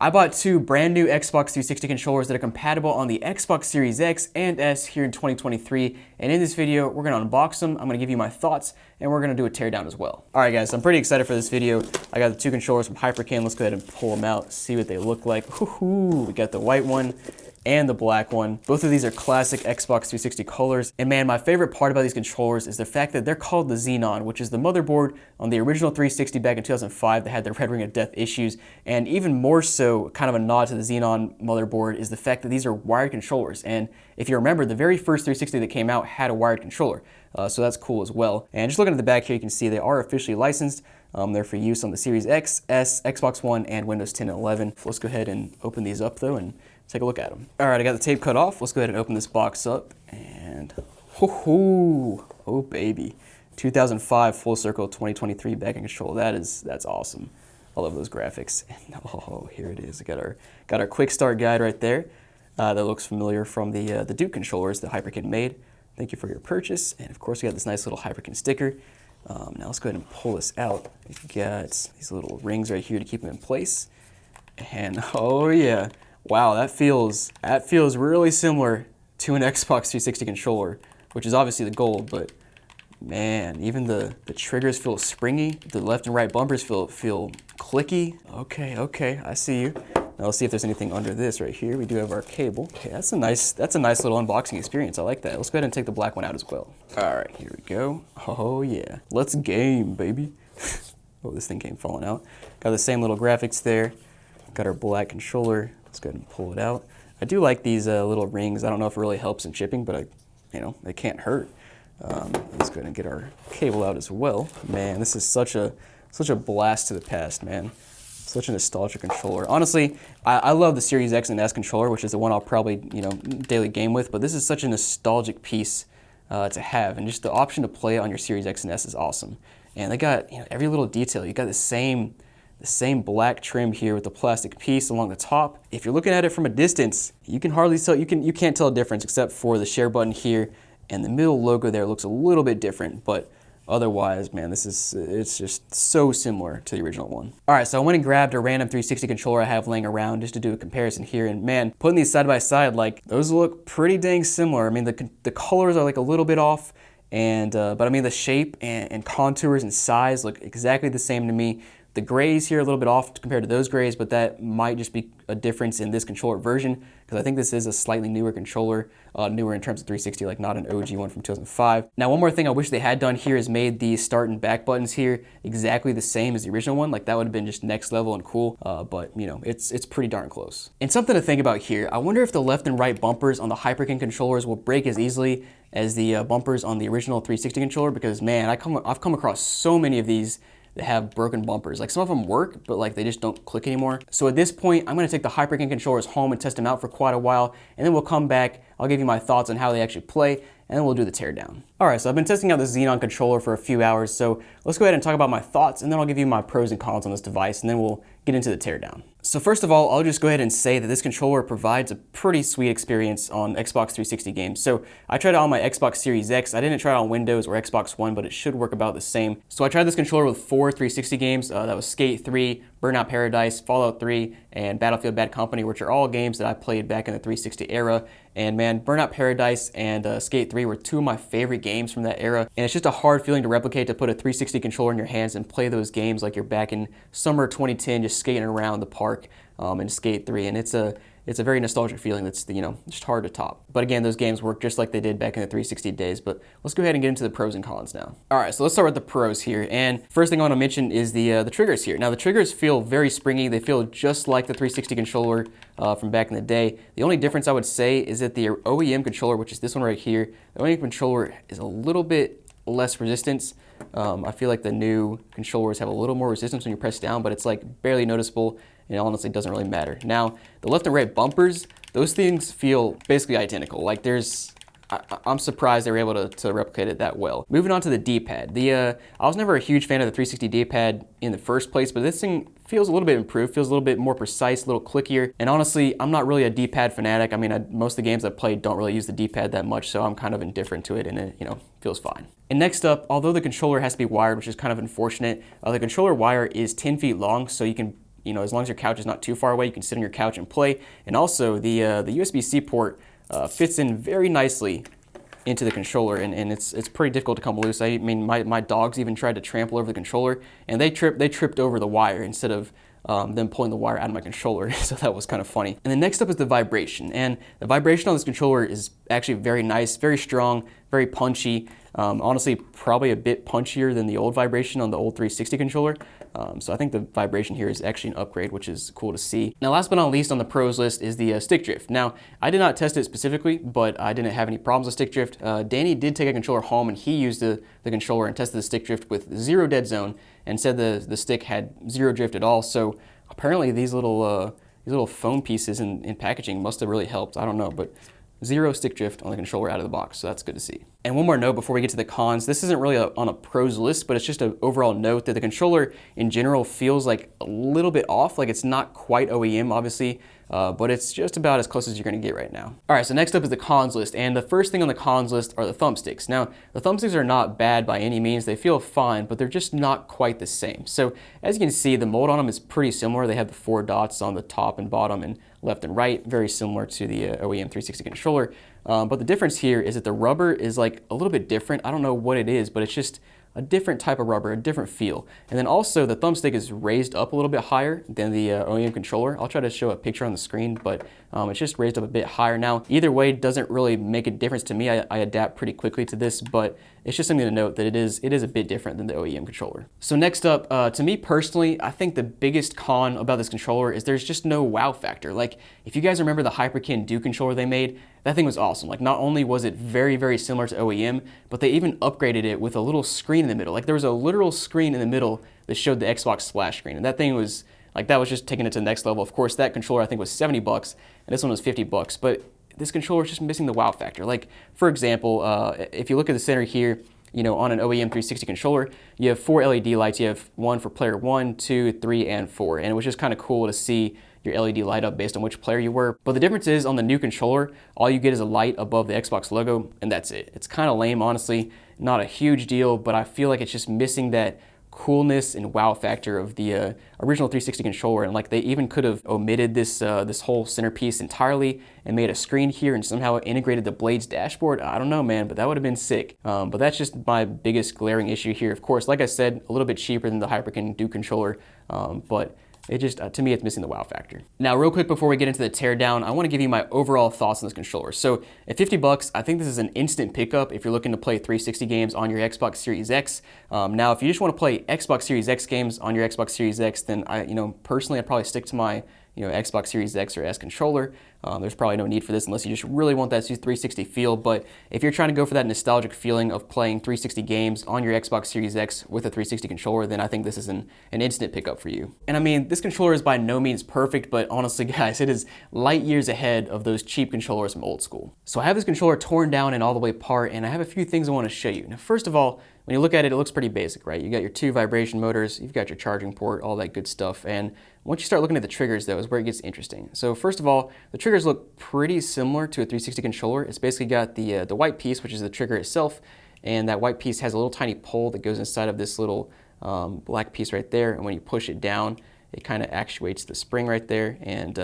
I bought two brand new Xbox 360 controllers that are compatible on the Xbox Series X and S here in 2023. And in this video, we're gonna unbox them. I'm gonna give you my thoughts and we're gonna do a teardown as well. All right guys, I'm pretty excited for this video. I got the two controllers from Hyperkin. Let's go ahead and pull them out, see what they look like. Woohoo! We got the white one and the black one. Both of these are classic Xbox 360 colors. And man, my favorite part about these controllers is the fact that they're called the Xenon, which is the motherboard on the original 360 back in 2005 that had the red ring of death issues. And even more so, kind of a nod to the Xenon motherboard, is the fact that these are wired controllers. And if you remember, the very first 360 that came out had a wired controller. So that's cool as well. And just looking at the back here, you can see they are officially licensed. They're for use on the Series X, S, Xbox One, and Windows 10 and 11. Let's go ahead and open these up though and take a look at them. All right, I got the tape cut off. Let's go ahead and open this box up and whoo-hoo, oh baby. 2005 full circle 2023 back in control. That's awesome. I love those graphics. And oh, here it is. I got our quick start guide right there. That looks familiar from the Duke controllers that Hyperkin made. Thank you for your purchase. And of course, we got this nice little Hyperkin sticker. Now let's go ahead and pull this out. We've got these little rings right here to keep them in place. And oh yeah, wow, that feels really similar to an Xbox 360 controller, which is obviously the goal, but man, even the triggers feel springy. The left and right bumpers feel clicky. Okay, I see you. Now let's see if there's anything under this right here. We do have our cable. Okay, that's a nice little unboxing experience. I like that. Let's go ahead and take the black one out as well. All right, here we go. Oh yeah, let's game, baby. Oh, this thing came falling out. Got the same little graphics there. Got our black controller. Let's go ahead and pull it out. I do like these little rings. I don't know if it really helps in shipping, but they can't hurt. Let's go ahead and get our cable out as well. Man, this is such a blast to the past, man. Such a nostalgic controller. Honestly, I love the Series X and S controller, which is the one I'll probably daily game with. But this is such a nostalgic piece to have, and just the option to play it on your Series X and S is awesome. And they got every little detail. You got the same black trim here with the plastic piece along the top. If you're looking at it from a distance, you can hardly tell. You can't tell a difference except for the share button here, and the middle logo there looks a little bit different, but otherwise, man, it's just so similar to the original one. All right, so I went and grabbed a random 360 controller I have laying around just to do a comparison here, and man, putting these side by side, like, those look pretty dang similar. I mean, the colors are like a little bit off, and but I mean, the shape and contours and size look exactly the same to me. The grays here are a little bit off compared to those grays, but that might just be a difference in this controller version, because I think this is a slightly newer controller, newer in terms of 360, like not an OG one from 2005. Now, one more thing I wish they had done here is made the start and back buttons here exactly the same as the original one. Like, that would have been just next level and cool, but it's pretty darn close. And something to think about here, I wonder if the left and right bumpers on the Hyperkin controllers will break as easily as the bumpers on the original 360 controller, because man, I've come across so many of these that have broken bumpers. Like, some of them work, but like they just don't click anymore. So at this point, I'm gonna take the Hyperkin controllers home and test them out for quite a while, and then we'll come back, I'll give you my thoughts on how they actually play, and then we'll do the teardown. All right, so I've been testing out this Xenon controller for a few hours, so let's go ahead and talk about my thoughts, and then I'll give you my pros and cons on this device, and then we'll get into the teardown. So first of all, I'll just go ahead and say that this controller provides a pretty sweet experience on Xbox 360 games. So I tried it on my Xbox Series X. I didn't try it on Windows or Xbox One, but it should work about the same. So I tried this controller with 4 360 games. That was Skate 3, Burnout Paradise, Fallout 3, and Battlefield Bad Company, which are all games that I played back in the 360 era. And man, Burnout Paradise and Skate 3 were two of my favorite games from that era. And it's just a hard feeling to replicate, to put a 360 controller in your hands and play those games like you're back in summer 2010, just skating around the park in Skate 3. And it's a very nostalgic feeling that's just hard to top. But again, those games work just like they did back in the 360 days. But let's go ahead and get into the pros and cons now. All right, so let's start with the pros here. And first thing I want to mention is the triggers here. Now, the triggers feel very springy. They feel just like the 360 controller from back in the day. The only difference I would say is that the OEM controller, which is this one right here, the OEM controller is a little bit less resistance. I feel like the new controllers have a little more resistance when you press down, but it's like barely noticeable, and honestly doesn't really matter. Now, the left and right bumpers, those things feel basically identical. Like, I'm surprised they were able to replicate it that well. Moving on to the D-pad. I was never a huge fan of the 360 D-pad in the first place, but this thing feels a little bit improved, feels a little bit more precise, a little clickier. And honestly, I'm not really a D-pad fanatic. I mean, most of the games I've played don't really use the D-pad that much, so I'm kind of indifferent to it, and it feels fine. And next up, although the controller has to be wired, which is kind of unfortunate, the controller wire is 10 feet long, so you can as long as your couch is not too far away, you can sit on your couch and play. And also the USB-C port fits in very nicely into the controller, and it's pretty difficult to come loose. I mean, my dogs even tried to trample over the controller, and they tripped over the wire instead of them pulling the wire out of my controller. So that was kind of funny. And then next up is the vibration, and the vibration on this controller is actually very nice, very strong, very punchy. Honestly, probably a bit punchier than the old vibration on the old 360 controller. So I think the vibration here is actually an upgrade, which is cool to see. Now, last but not least on the pros list is the stick drift. Now, I did not test it specifically, but I didn't have any problems with stick drift. Danny did take a controller home, and he used the controller and tested the stick drift with 0 dead zone and said the stick had 0 drift at all. So apparently these little foam pieces in packaging must have really helped. I don't know, but 0 stick drift on the controller out of the box, so that's good to see. And one more note before we get to the cons. This isn't really on a pros list, but it's just an overall note that the controller in general feels like a little bit off. Like it's not quite OEM, obviously, but it's just about as close as you're gonna get right now. All right, so next up is the cons list, and the first thing on the cons list are the thumbsticks. Now, the thumbsticks are not bad by any means. They feel fine, but they're just not quite the same. So as you can see, the mold on them is pretty similar. They have the 4 dots on the top and bottom and left and right, very similar to the OEM 360 controller. But the difference here is that the rubber is like a little bit different. I don't know what it is, but it's just a different type of rubber, a different feel. And then also the thumbstick is raised up a little bit higher than the OEM controller. I'll try to show a picture on the screen, but it's just raised up a bit higher. Now, either way doesn't really make a difference to me. I adapt pretty quickly to this, but it's just something to note that it is a bit different than the OEM controller. So next up, to me personally, I think the biggest con about this controller is there's just no wow factor. Like, if you guys remember the Hyperkin Duke controller they made, that thing was awesome. Like, not only was it very, very similar to OEM, but they even upgraded it with a little screen in the middle. Like, there was a literal screen in the middle that showed the Xbox splash screen, and that thing was, like, that was just taking it to the next level. Of course, that controller I think was 70 bucks, and this one was 50 bucks, but this controller is just missing the wow factor. Like, for example, if you look at the center here, on an OEM 360 controller, you have 4 LED lights. You have one for player 1, 2, 3, and 4. And it was just kind of cool to see your LED light up based on which player you were. But the difference is on the new controller, all you get is a light above the Xbox logo, and that's it. It's kind of lame, honestly. Not a huge deal, but I feel like it's just missing that coolness and wow factor of the original 360 controller. And like, they even could have omitted this this whole centerpiece entirely and made a screen here and somehow integrated the Blade's dashboard. I don't know, man, but that would have been sick. But that's just my biggest glaring issue here. Of course, like I said, a little bit cheaper than the Hyperkin Duke controller, but it just, to me, it's missing the wow factor. Now, real quick before we get into the teardown, I want to give you my overall thoughts on this controller. So at 50 bucks, I think this is an instant pickup if you're looking to play 360 games on your Xbox Series X. Now, if you just want to play Xbox Series X games on your Xbox Series X, then personally, I'd probably stick to my Xbox Series X or S controller. There's probably no need for this unless you just really want that 360 feel. But if you're trying to go for that nostalgic feeling of playing 360 games on your Xbox Series X with a 360 controller, then I think this is an instant pickup for you. And I mean, this controller is by no means perfect, but honestly, guys, it is light years ahead of those cheap controllers from old school. So I have this controller torn down and all the way apart, and I have a few things I want to show you. Now, first of all, when you look at it, it looks pretty basic, right? You got your 2 vibration motors, you've got your charging port, all that good stuff. And once you start looking at the triggers, though, is where it gets interesting. So first of all, the triggers look pretty similar to a 360 controller. It's basically got the white piece, which is the trigger itself, and that white piece has a little tiny pole that goes inside of this little black piece right there. And when you push it down, it kind of actuates the spring right there and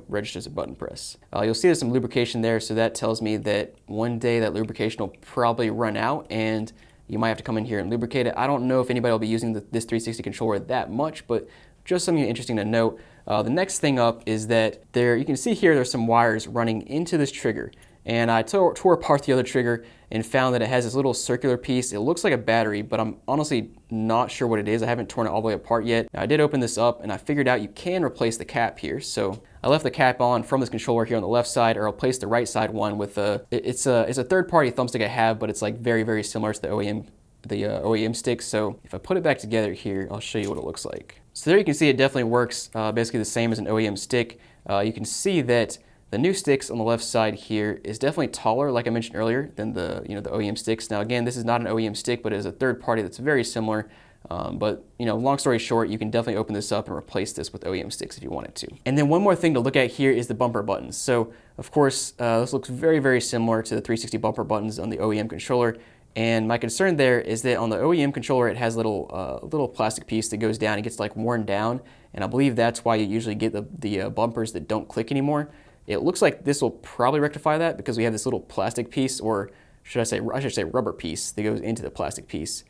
registers a button press. You'll see there's some lubrication there, so that tells me that one day that lubrication will probably run out and you might have to come in here and lubricate it. I don't know if anybody will be using this 360 controller that much, but just something interesting to note. The next thing up is that you can see here there's some wires running into this trigger. And I tore apart the other trigger and found that it has this little circular piece. It looks like a battery, but I'm honestly not sure what it is. I haven't torn it all the way apart yet. Now, I did open this up and I figured out you can replace the cap here. So I left the cap on from this controller here on the left side, or I'll place the right side one with it's a third-party thumbstick I have, but it's like very, very similar to the OEM stick. So if I put it back together here, I'll show you what it looks like. So there you can see it definitely works basically the same as an OEM stick. You can see that the new sticks on the left side here is definitely taller, like I mentioned earlier, than the the OEM sticks. Now again, this is not an OEM stick, but it is a third party that's very similar. But long story short, you can definitely open this up and replace this with OEM sticks if you wanted to. And then one more thing to look at here is the bumper buttons. So of course, this looks very, very similar to the 360 bumper buttons on the OEM controller. And my concern there is that on the OEM controller, it has a little plastic piece that goes down. It gets like worn down, and I believe that's why you usually get the bumpers that don't click anymore. It looks like this will probably rectify that because we have this little plastic piece, or I should say rubber piece that goes into the plastic piece.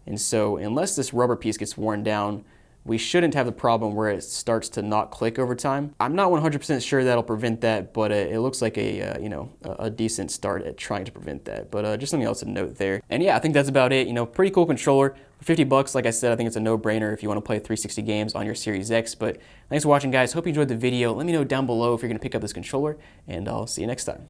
And so unless this rubber piece gets worn down, we shouldn't have the problem where it starts to not click over time. I'm not 100% sure that'll prevent that, but it looks like a decent start at trying to prevent that. But just something else to note there. And yeah, I think that's about it. Pretty cool controller. For 50 bucks, like I said, I think it's a no-brainer if you want to play 360 games on your Series X. But thanks for watching, guys. Hope you enjoyed the video. Let me know down below if you're going to pick up this controller, and I'll see you next time.